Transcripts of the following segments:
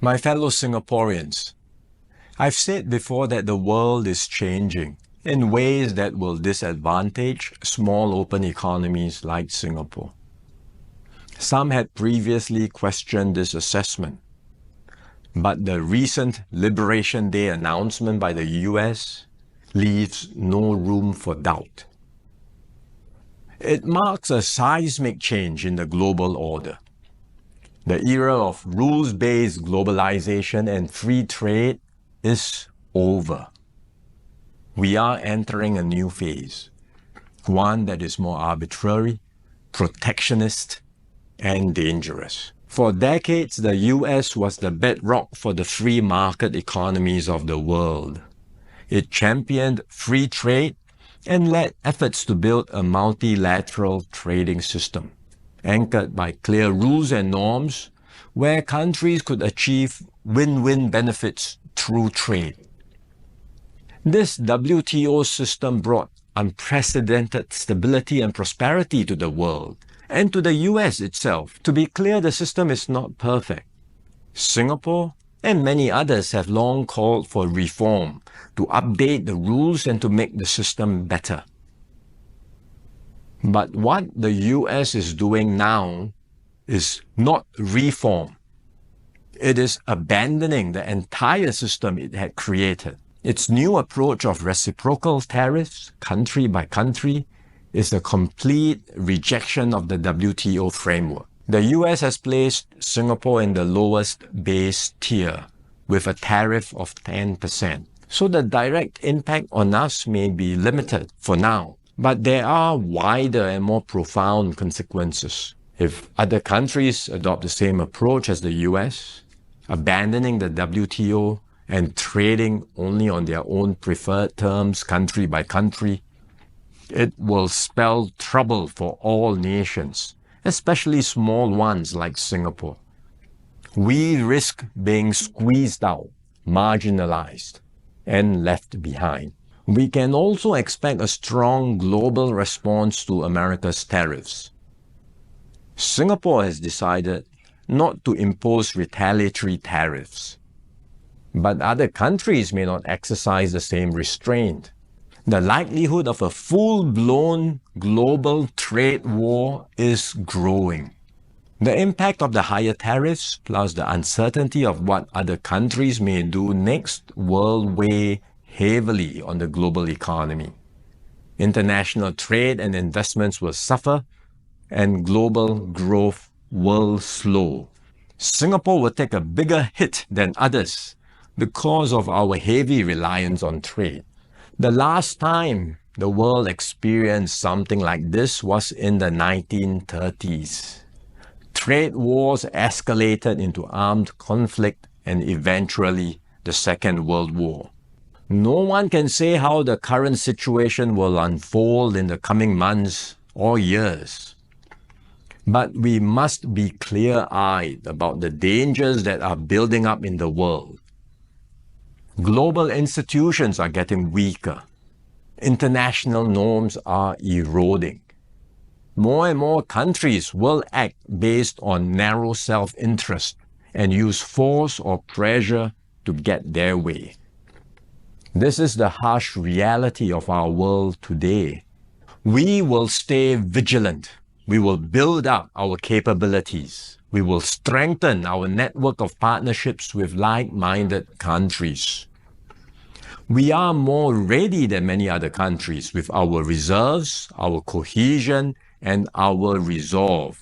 My fellow Singaporeans, I've said before that the world is changing in ways that will disadvantage small open economies like Singapore. Some had previously questioned this assessment, but the recent Liberation Day announcement by the US leaves no room for doubt. It marks a seismic change in the global order. The era of rules-based globalization and free trade is over. We are entering a new phase, one that is more arbitrary, protectionist, and dangerous. For decades, the US was the bedrock for the free market economies of the world. It championed free trade and led efforts to build a multilateral trading system, anchored by clear rules and norms where countries could achieve win-win benefits through trade. This WTO system brought unprecedented stability and prosperity to the world and to the US itself. To be clear, the system is not perfect. Singapore and many others have long called for reform to update the rules and to make the system better. But what the US is doing now is not reform. It is abandoning the entire system it had created. Its new approach of reciprocal tariffs, country by country, is a complete rejection of the WTO framework. The US has placed Singapore in the lowest base tier with a tariff of 10%. So the direct impact on us may be limited for now, but there are wider and more profound consequences. If other countries adopt the same approach as the US, abandoning the WTO and trading only on their own preferred terms, country by country, it will spell trouble for all nations, especially small ones like Singapore. We risk being squeezed out, marginalized, and left behind. We can also expect a strong global response to America's tariffs. Singapore has decided not to impose retaliatory tariffs, but other countries may not exercise the same restraint. The likelihood of a full-blown global trade war is growing. The impact of the higher tariffs, plus the uncertainty of what other countries may do next, will weigh heavily on the global economy. International trade and investments will suffer, and global growth will slow. Singapore will take a bigger hit than others because of our heavy reliance on trade. The last time the world experienced something like this was in the 1930s. Trade wars escalated into armed conflict and eventually the Second World War. No one can say how the current situation will unfold in the coming months or years. But we must be clear-eyed about the dangers that are building up in the world. Global institutions are getting weaker. International norms are eroding. More and more countries will act based on narrow self-interest and use force or pressure to get their way. This is the harsh reality of our world today. We will stay vigilant. We will build up our capabilities. We will strengthen our network of partnerships with like-minded countries. We are more ready than many other countries with our reserves, our cohesion, and our resolve.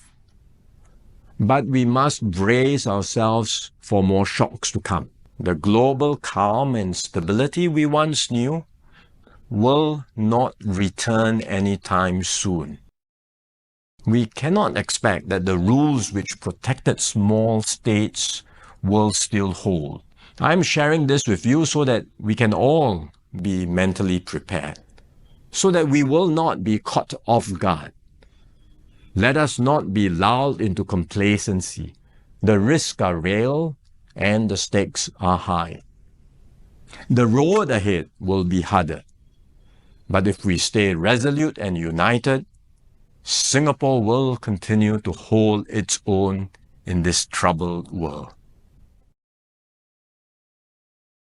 But we must brace ourselves for more shocks to come. The global calm and stability we once knew will not return anytime soon. We cannot expect that the rules which protected small states will still hold. I'm sharing this with you so that we can all be mentally prepared, so that we will not be caught off guard. Let us not be lulled into complacency. The risks are real and the stakes are high. The road ahead will be harder. But if we stay resolute and united, Singapore will continue to hold its own in this troubled world.